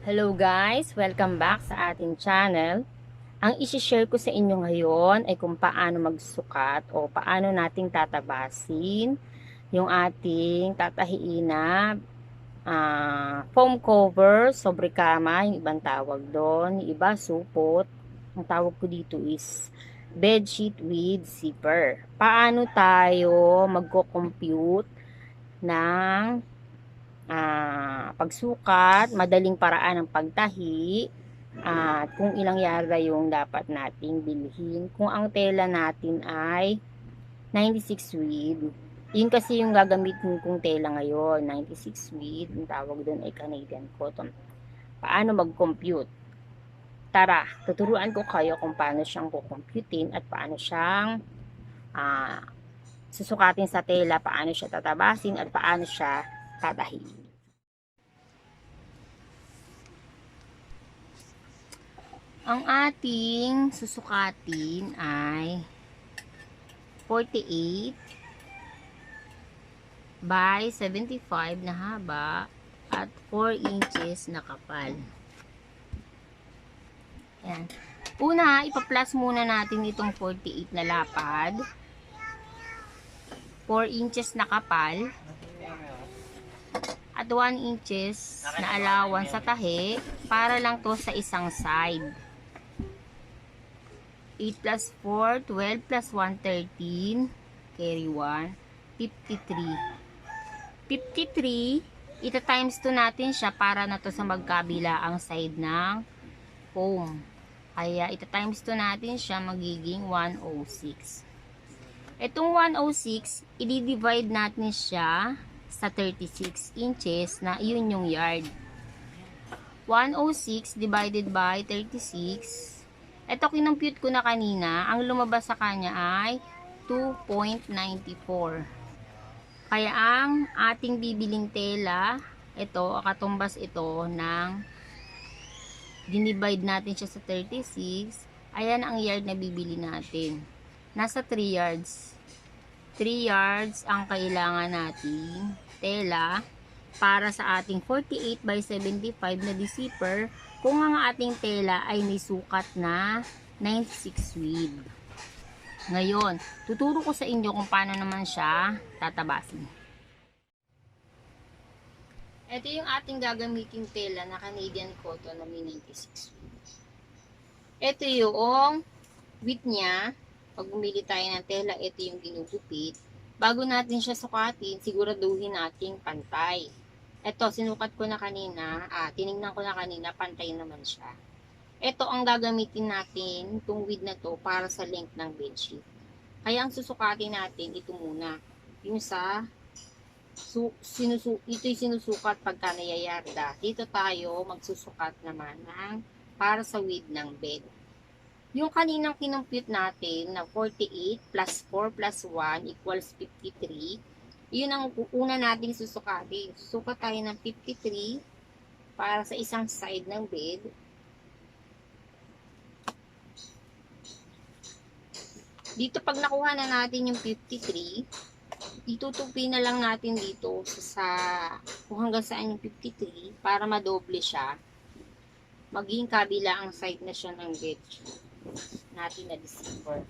Hello guys! Welcome back sa ating channel. Ang isi-share ko sa inyo ngayon ay kung paano magsukat o paano nating tatabasin yung ating tatahiin na foam cover, sobre kama, yung ibang tawag doon, yung iba supot. Ang tawag ko dito is bedsheet with zipper. Paano tayo magko-compute ng pagsukat, madaling paraan ng pagtahi, at kung ilang yarda yung dapat nating bilhin. Kung ang tela natin ay 96 width, yun kasi yung gagamitin kong tela ngayon, 96 width, yung tawag doon ay Canadian cotton. Paano mag-compute? Tara, tuturuan ko kayo kung paano siyang kukumputin at paano siyang ah, susukatin sa tela, paano siya tatabasin at paano siya tatahiin. Ang ating susukatin ay 48 by 75 na haba at 4 inches na kapal. Ayan. Una, ipa-plus muna natin itong 48 na lapad. 4 inches na kapal. At 1 inches na allowance sa tahi para lang to sa isang side. 8 plus 4, 12 plus 1, 13. Carry 1, 53. 53, ita times 2 natin siya para na to sa magkabila ang side ng foam. Kaya ita times 2 natin siya, magiging 106. Itong 106, i-divide natin siya sa 36 inches na yun yung yard. 106 divided by 36. Ito kinompute ko na kanina, ang lumabas sa kanya ay 2.94. Kaya ang ating bibiling tela, ito, katumbas ito ng dinivide natin siya sa 36. Ayan ang yard na bibili natin. Nasa 3 yards. 3 yards ang kailangan nating tela para sa ating 48 by 75 na zipper kung ang ating tela ay may sukat na 96 width. Ngayon, tuturo ko sa inyo kung paano naman siya tatabasin. Ito yung ating gagamiting tela na Canadian cotton na 96 width. Ito yung width niya. Pag bumili tayo ng tela, ito yung ginugupit. Bago natin siya sukatin, siguraduhin nating pantay. Ito, sinukat ko na kanina, tinignan ko na kanina, pantay naman siya. Ito ang gagamitin natin, itong width na to, para sa length ng bedsheet. Kaya ang susukatin natin, ito muna. Yung sa, ito'y sinusukat pagka nayayarda. Dito tayo magsusukat naman ng para sa width ng bed. Yung kaninang kinompute natin na 48 plus 4 plus 1 equals 53, yun ang una nating susukatin. Susukat tayo ng 53 para sa isang side ng bed. Dito pag nakuha na natin yung 53, itutupi na lang natin dito sa kung hanggang saan yung 53 para madoble siya. Maging kabila ang side na siya ng bed natin na zipper.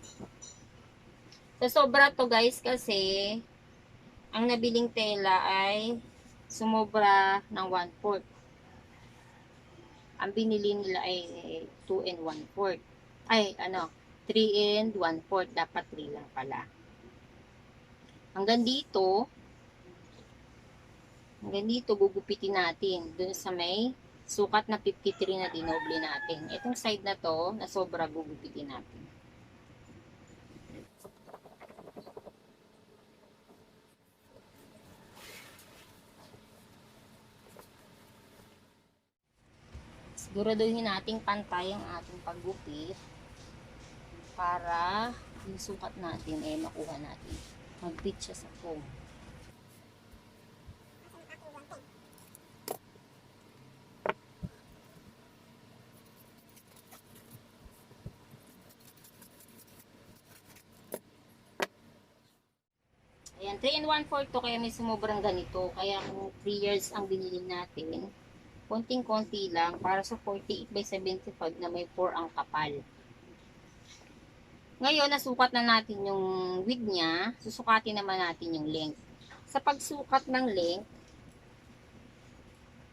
So, sobra to guys kasi ang nabiling tela ay sumobra ng 1/4. Ang binili nila ay 2 and 1/4. Ay, 3 and 1/4. Dapat 3 lang pala. Hanggang dito, gugupitin natin dun sa may sukat na 53 na dinoble natin. Itong side na to, na sobra, gugupitin natin. Siguraduhin nating pantay ang ating paggupit para yung sukat natin makuha natin. Mag-fit siya sa foam. Ayan, 3 and 1/4 to kaya may sumubrang ganito. Kaya kung 3 years ang binili natin, konting-konti lang para sa 48 by 75 na may 4 ang kapal. Ngayon, nasukat na natin yung width niya, susukatin naman natin yung length. Sa pagsukat ng length,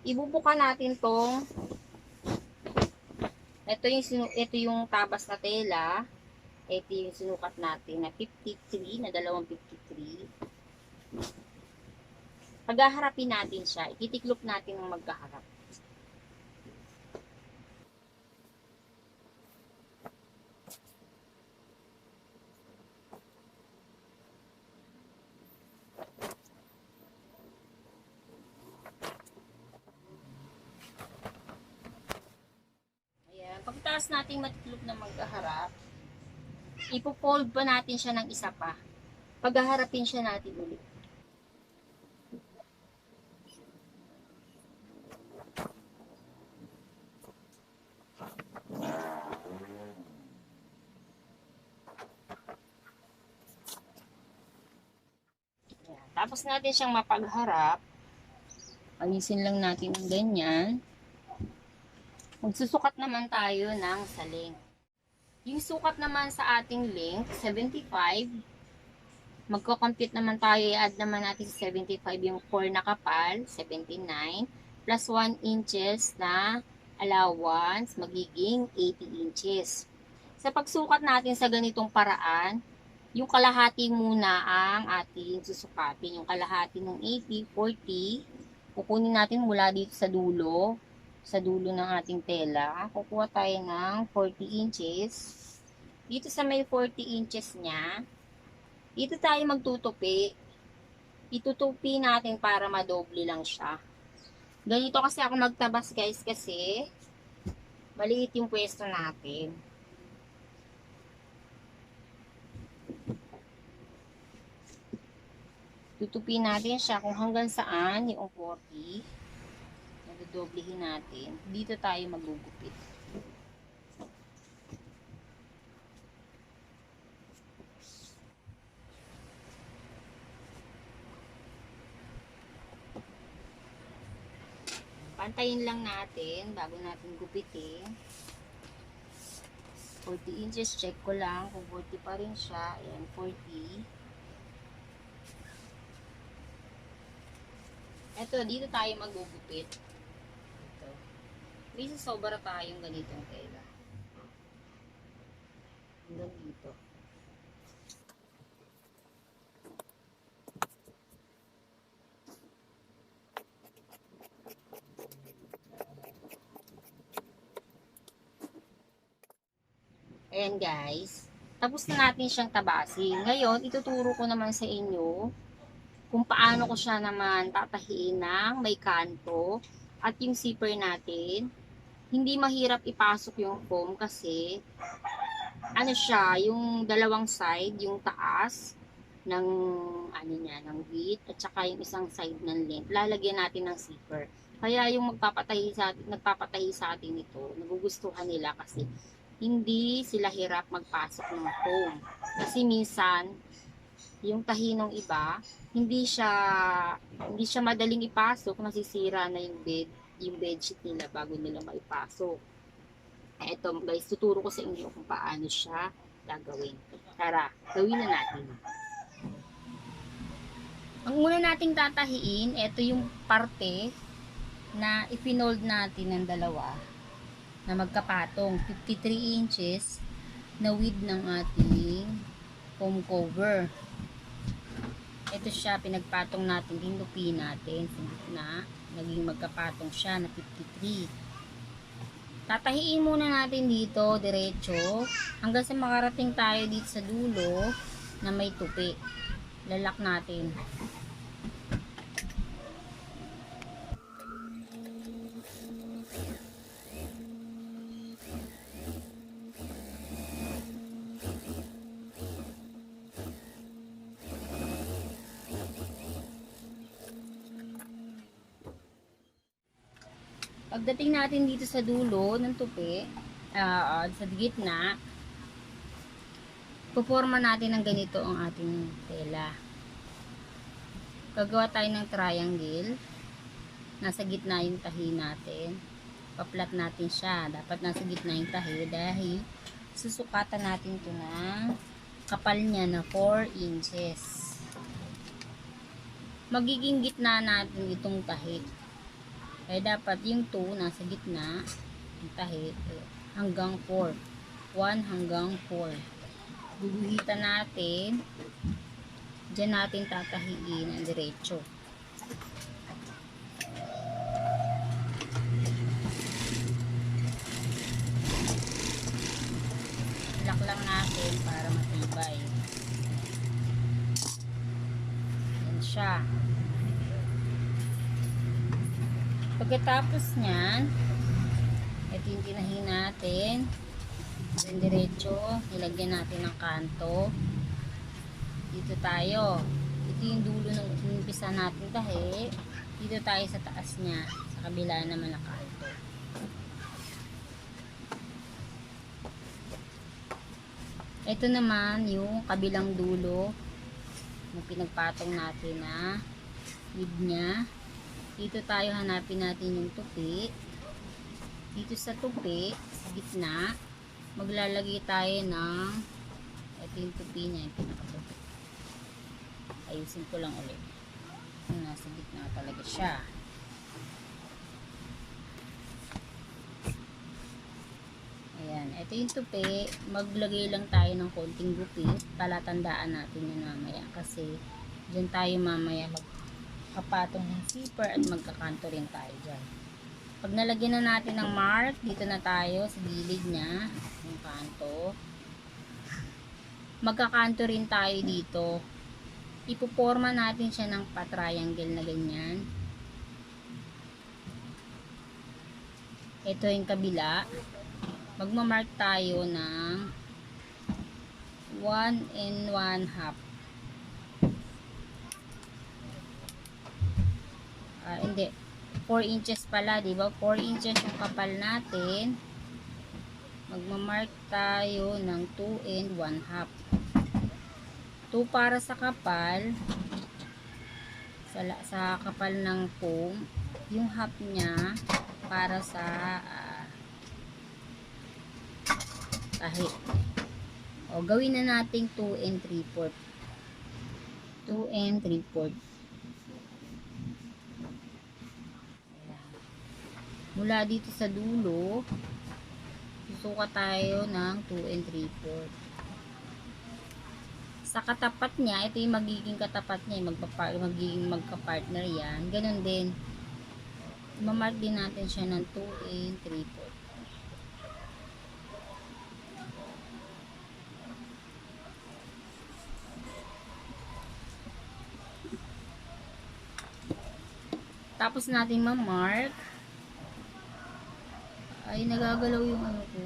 ibubuka natin tong ito yung tabas na tela. Ito yung sinukat natin na 53, na dalawang 53. Paghaharapin natin siya, ititiklop natin ng magkaharap. Ayan, pagtaas natin matiklop na magkaharap, ipo-fold pa natin siya ng isa pa. Paghaharapin siya natin ulit. Tapos natin siyang mapagharap. Alisin lang natin ang ganyan. Magsusukat naman tayo ng sa length. Yung sukat naman sa ating length, 75. Magko-compute naman tayo, i-add naman natin sa 75 yung 4 na kapal, 79. Plus 1 inches na allowance, magiging 80 inches. Sa pagsukat natin sa ganitong paraan, yung kalahati muna ang ating susukatin. Yung kalahati ng 80, 40. Kukunin natin mula dito sa dulo ng ating tela. Kukuha tayo ng 40 inches. Dito sa may 40 inches niya, dito tayo magtutupi. Itutupi natin para madoble lang siya. Ganito kasi ako magtabas guys kasi maliit yung pwesto natin. Tutupin natin siya kung hanggang saan yung 40. Nadodoblehin natin. Dito tayo magugupit. Pantayin lang natin bago natin gupitin. 40 inches, check ko lang kung 40 pa rin siya. Ayan, 40. Eto, dito tayo magugupit. Ito. May sobra tayong ganitong tela. Hanggang dito. Ayan guys. Tapos na natin siyang tabasin. Ngayon, ituturo ko naman sa inyo kung paano ko siya naman tatahiin ng may kanto at yung zipper natin. Hindi mahirap ipasok yung foam kasi ano siya, yung dalawang side, yung taas ng ano niya, ng width at saka yung isang side ng length. Lalagyan natin ng zipper. Kaya yung nagpapatahi sa atin ito, nagugustuhan nila kasi hindi sila hirap magpasok ng foam. Kasi minsan yung tahi ng iba, hindi siya madaling ipasok, nasisira na yung bedsheet nila bago nila maipasok. Eto guys, tuturo ko sa inyo kung paano siya gagawin. Tara, gawin na natin. Ang una nating tatahiin, eto yung parte na ipinold natin ng dalawa na magkapatong 53 inches na width ng ating foam cover. Ito siya, pinagpatong natin, dinupi natin na naging magkapatong siya na 53. Tatahiin muna natin dito, diretso, hanggang sa makarating tayo dito sa dulo na may tupi. Lalak natin. Pagdating natin dito sa dulo ng tupi, sa gitna, puporma natin ng ganito ang ating tela. Gagawa tayo ng triangle. nasa gitna yung tahi natin. Pa-flat natin siya. Dapat nasa gitna yung tahi dahil susukatan natin ito na kapal niya na 4 inches. Magiging gitna natin itong tahi. Kaya dapat yung 2 nasa gitna, yung tahi, hanggang 4. 1 hanggang 4. Guguhitan natin. Diyan natin tatahiin ang diretso. Lock lang natin para matibay. Yan siya. Pagkatapos niyan, ito yung tinahin natin. Then diretso, nilagyan natin ng kanto. Dito tayo. Ito yung dulo ng umpisa natin tahi. Dito tayo sa taas niya. Sa kabila naman na kanto. Ito naman yung kabilang dulo ng pinagpatong natin na lid niya. Dito tayo hanapin natin yung tupi. Dito sa tupi, sa gitna, maglalagay tayo ng ito yung tupi niya, yung pinakatupi. Ayusin ko lang ulit. Nasa gitna talaga siya. Ayan, ito yung tupi. Maglagay lang tayo ng konting gupit. Palatandaan natin yun mamaya. Kasi dyan tayo mamaya magkapatong ng zipper at magkakanto rin tayo dyan. Pag nalagyan na natin ng mark, dito na tayo sa gilid niya. Yung kanto. Magkakanto rin tayo dito. Ipoporma natin siya ng pa-triangle na ganyan. Ito yung kabila. Magmamark tayo ng 1 1/2. Hindi. 4 inches pala, di ba? 4 inches yung kapal natin. Magmamark tayo ng 2 1/2. 2 para sa kapal. Sa kapal ng foam. Yung half niya para sa tahi. O, gawin na natin 2 3/4. 2 3/4. Mula dito sa dulo, susukat tayo ng 2 3/4. Sa katapat niya, ito yung magiging katapat niya, magiging magka-partner yan. Ganun din. Mamark din natin siya ng 2 3/4. Tapos natin ma-mark. Ay, nagagalaw yung ano ko.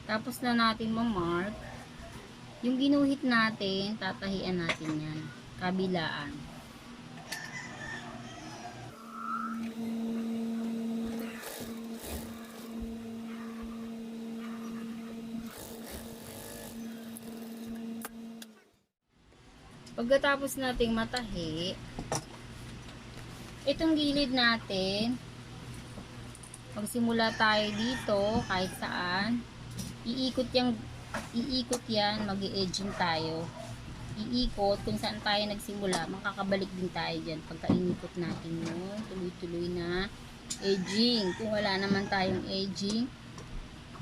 Tapos na natin ma-mark. Yung ginuhit natin, tatahian natin yan. Kabilaan. Pagkatapos nating matahi, itong gilid natin, magsimula tayo dito, kahit saan, iikot yan, mag-i-edging tayo. Iikot, kung saan tayo nagsimula, makakabalik din tayo dyan. Pagka inikot natin yung tuloy-tuloy na edging. Kung wala naman tayong edging,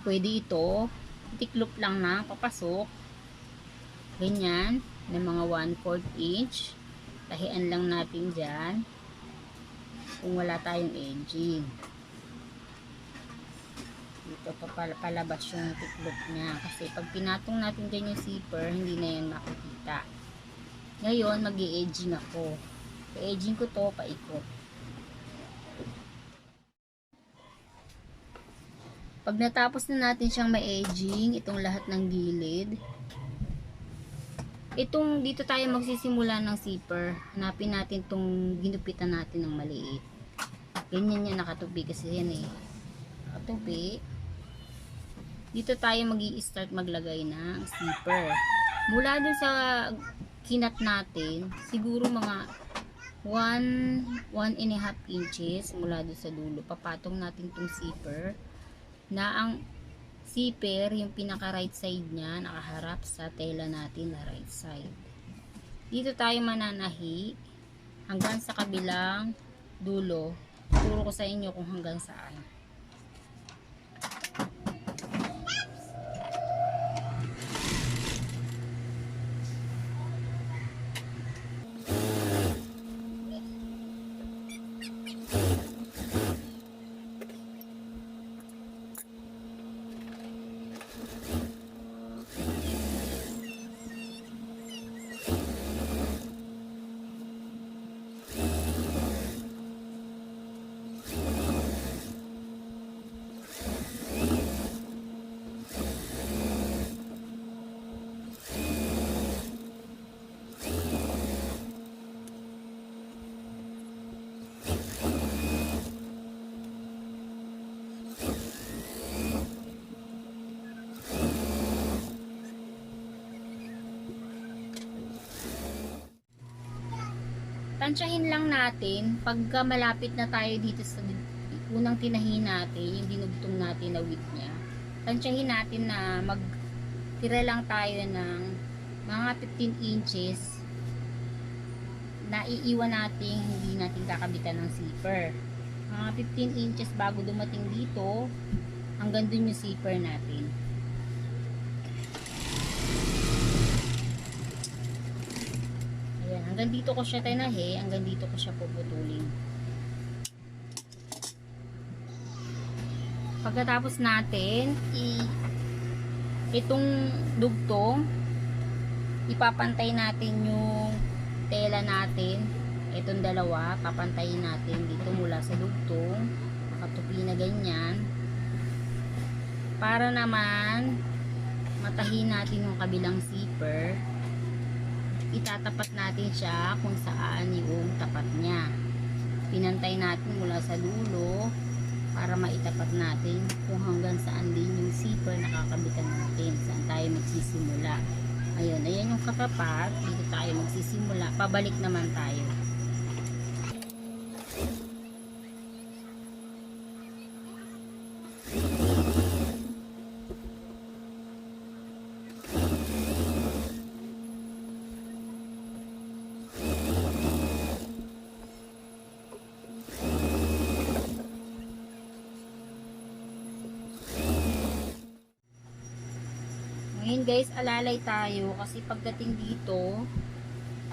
pwede ito, tiklop lang na, papasok. Ganyan, ng mga 1/4 inch. Tahian lang natin dyan. Kung wala tayong edging. Dito palabas yung tiklop niya. Kasi pag pinatong natin dyan yung zipper, hindi na yan makikita. Ngayon, mag-i-edging ako. Pa-edging ko to, paikot. Pag natapos na natin siyang ma-edging, itong lahat ng gilid, itong dito tayo magsisimula ng zipper. Hanapin natin itong ginupitan natin ng maliit. Ganyan yan nakatupi kasi yan eh. Nakatupi. Dito tayo mag-i-start maglagay ng zipper. Mula dun sa kinat natin, siguro mga 1.5 inches mula doon sa dulo. Papatong natin tong zipper na ang zipper, yung pinaka right side niya nakaharap sa tela natin na right side. Dito tayo mananahi hanggang sa kabilang dulo. Turo ko sa inyo kung hanggang saan. Tansyahin lang natin pagka malapit na tayo dito sa unang tinahin natin, yung dinugtong natin na width niya. Tansyahin natin na magtira lang tayo ng mga 15 inches na iiwan natin, hindi natin kakabitan ng zipper. Mga 15 inches bago dumating dito, hanggang dun yung zipper natin. Hanggang dito ko siya tinahi, hanggang dito ko siya puputulin. Pagkatapos natin, itong dugtong, ipapantay natin yung tela natin. Itong dalawa, papantayin natin dito mula sa dugtong, nakatupi na ganyan. Para naman, matahin natin yung kabilang zipper. Itatapat natin siya kung saan yung tapat niya. Pinantay natin mula sa dulo para maitapat natin kung hanggang saan din yung zipper na kakabitan natin, saan tayo magsisimula. Ayun, ayan yung katapat, dito tayo magsisimula, pabalik naman tayo. Ngayon guys, alalay tayo kasi pagdating dito,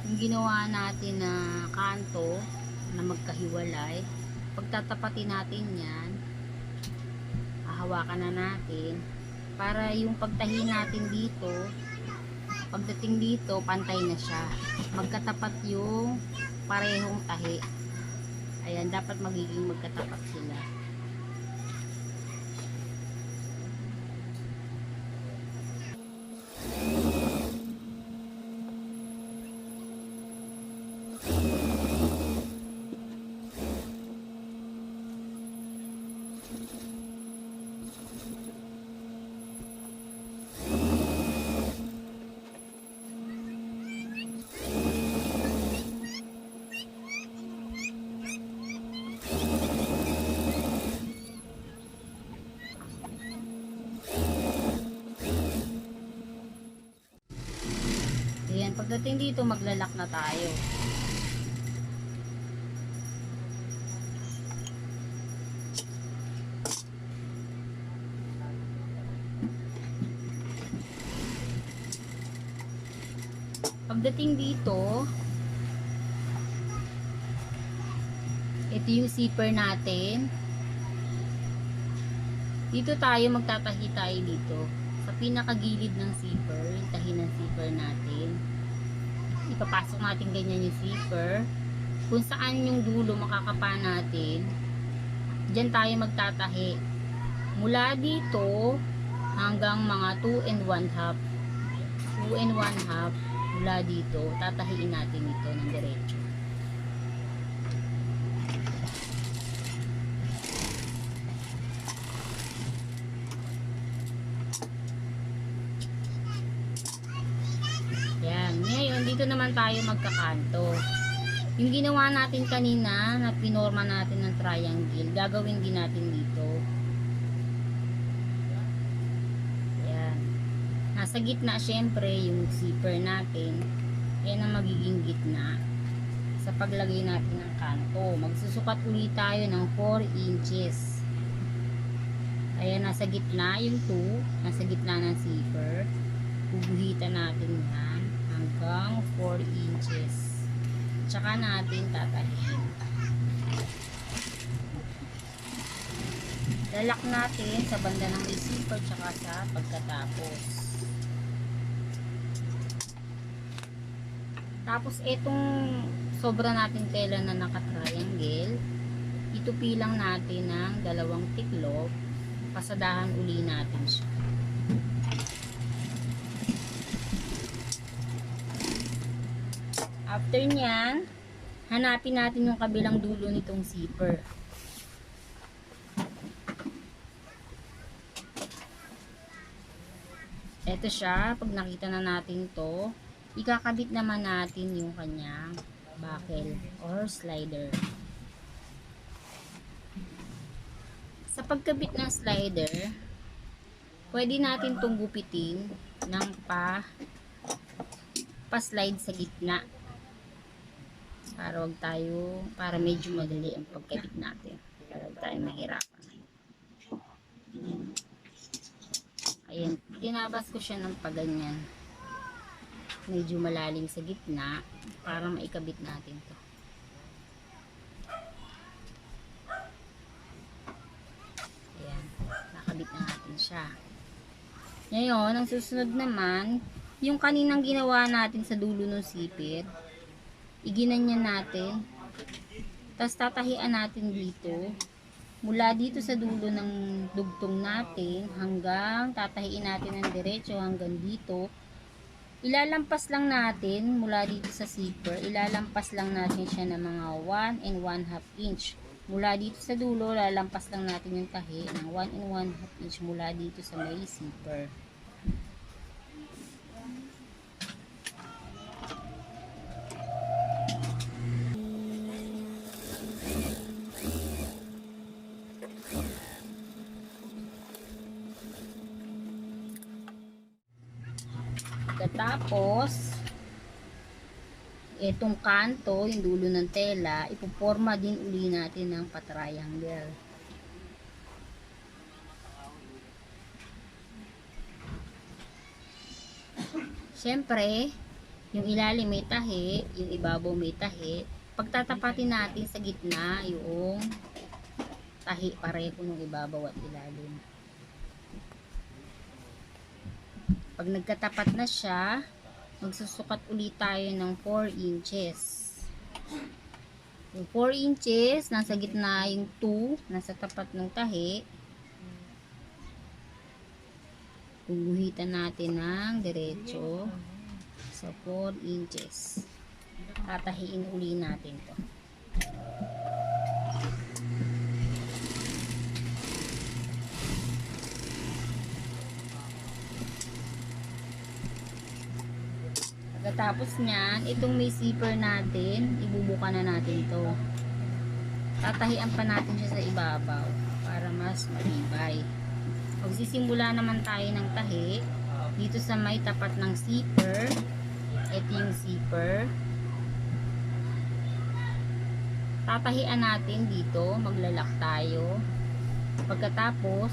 yung ginawa natin na kanto na magkahiwalay, pagtatapatin natin yan, hahawakan na natin para yung pagtahi natin dito, pagdating dito, pantay na siya. Magkatapat yung parehong tahi. Ayan, dapat magiging magkatapat sila. Ayan, pagdating dito maglalak na tayo. Pagdating dito, ito yung zipper natin. Dito tayo magtatahi tayo dito. Sa pinakagilid ng zipper, yung tahi ng zipper natin. Ipapasok natin ganyan yung zipper. Kung saan yung dulo makakapa natin, dyan tayo magtatahi. Mula dito hanggang mga 2 1/2. 2 1/2 mula dito, tatahiin natin ito ng diretso. Yan. Ngayon, dito naman tayo magkakanto. Yung ginawa natin kanina na pinorma natin ng triangle, gagawin din natin dito. Ayan. Nasa gitna syempre yung zipper natin. Ayan ang magiging gitna sa paglagay natin ng kanto. Magsusukat ulit tayo ng 4 inches. Ayan, nasa gitna yung 2, nasa gitna ng zipper. Guguhitan natin yan hanggang 4 inches. Tsaka natin tatahiin. Lalak natin sa banda ng may zipper tsaka sa pagkatapos. Tapos itong sobra nating tela na naka-triangle, itupi lang natin ng 2 tiklop, pasadahan uli natin siya. After nyan, hanapin natin yung kabilang dulo nitong zipper. Ito siya, pag nakita na natin to, ikakabit naman natin yung kanyang buckle or slider. Sa pagkabit ng slider, pwede natin itong gupitin ng pa-slide sa gitna. Para medyo madali ang pagkabit natin. Para wag tayo mahirapan. Ayan, tinabas ko siya ng paganyan. Medyo malalim sa gitna para maikabit natin to. Ayan, nakabit na natin siya. Ngayon, ang susunod naman, yung kaninang ginawa natin sa dulo ng zipper, iginanyan natin, tapos tatahian natin dito, mula dito sa dulo ng dugtong natin, hanggang tatahiin natin ng diretso hanggang dito. Ilalampas lang natin, mula dito sa zipper, ilalampas lang natin siya ng mga 1 and 1/2 inch. Mula dito sa dulo, lalampas lang natin yung tahi ng 1 and 1/2 inch mula dito sa may zipper. Tapos, itong kanto, yung dulo ng tela, ipoporma din uli natin ng pa-triangle. Siyempre, yung ilalim may tahi, yung ibabaw may tahi. Pagtatapatin natin sa gitna, yung tahi pareho ng ibabaw at ilalim. Pag nagkatapat na siya, magsusukat ulit tayo ng 4 inches. Yung 4 inches, nasa gitna yung 2, nasa tapat ng tahi. Guguhitan natin ng diretso sa 4 inches. Tatahiin uli natin to. Pagkatapos nyan, itong may zipper natin, ibubuka na natin to. Tatahian pa natin siya sa ibabaw para mas matibay. Magsisimula naman tayo ng tahi dito sa may tapat ng zipper. Ito yung zipper. Tatahian natin dito, maglalak tayo. Pagkatapos,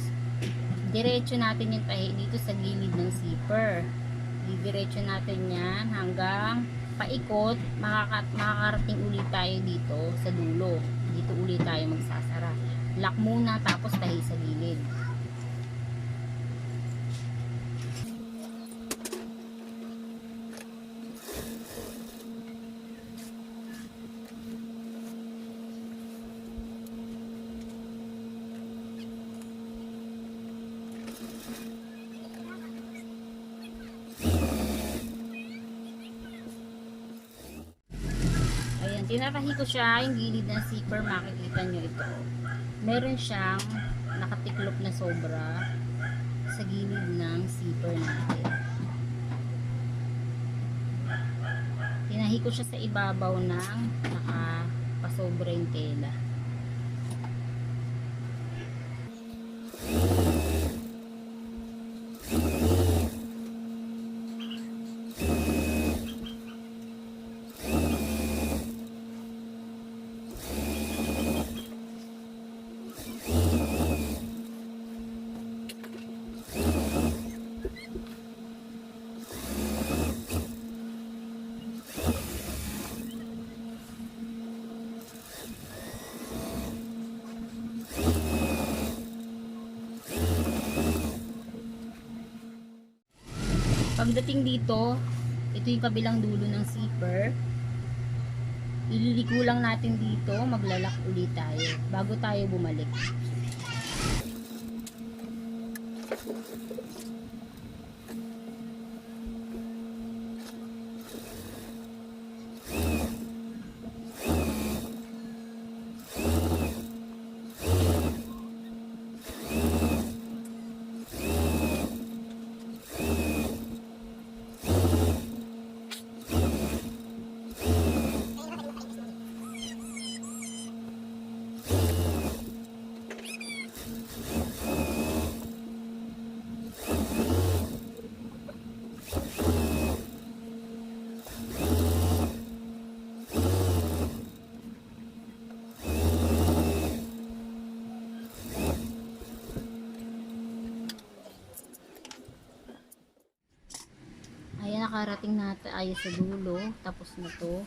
diretso natin yung tahi dito sa gilid ng zipper. Didiretso natin yan hanggang paikot, makakarating ulit tayo dito sa dulo. Dito ulit tayo magsasara. Lock muna tapos tahi sa gilid. Tinatahi ko siya, yung gilid ng zipper, makikita nyo ito. Meron siyang nakatiklop na sobra sa gilid ng zipper natin. Tinahi ko siya sa ibabaw ng nakapasobra yung tela. Pagdating dito, ito yung kabilang dulo ng zipper. Ililiko lang natin dito, maglalak ulit tayo bago tayo bumalik. Ayan, nakarating na tayo sa dulo. Tapos na to.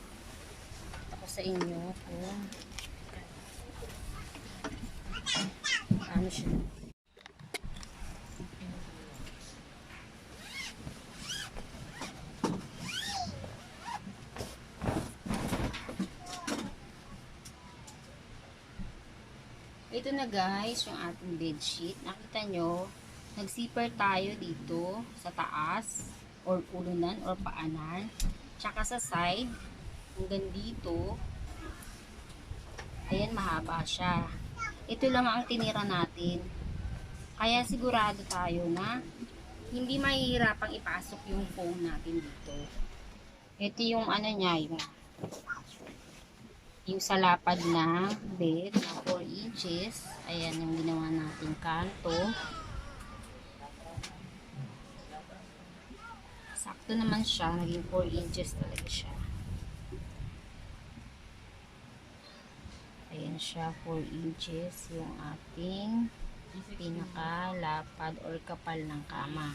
Tapos sa inyo kung ano siya. Ito na guys, yung ating bedsheet. Nakita nyo, nag-zipper tayo dito sa taas or ulunan or paanan. Tsaka sa side, hanggang dito. Ayan, mahaba siya. Ito lang ang tinira natin. Kaya sigurado tayo na hindi mahihirapang ipasok yung foam natin dito. Ito yung ano niya, yung sa lapad na bed na 4 inches. Ayan yung ginawa natin kanto. Sakto naman siya, naging 4 inches talaga siya. Ayan siya, 4 inches yung ating pinakalapad or kapal ng kama.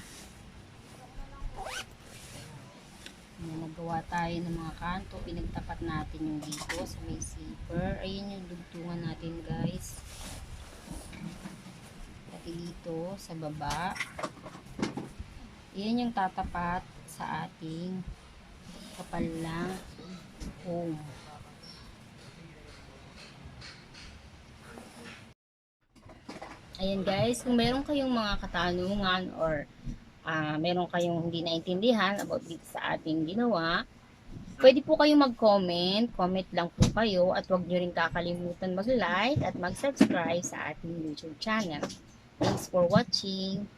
Nagawa tayo ng mga kanto, pinagtapat natin yung dito sa may zipper. Ayan yung dugtungan natin guys, pati dito sa baba. Ayan yung tatapat sa ating kapal ng foam. Ayan guys, kung meron kayong mga katanungan or meron kayong hindi naintindihan about dito sa ating ginawa, pwede po kayong mag-comment. Comment lang po kayo at huwag nyo rin kakalimutan mag-like at mag-subscribe sa ating YouTube channel. Thanks for watching.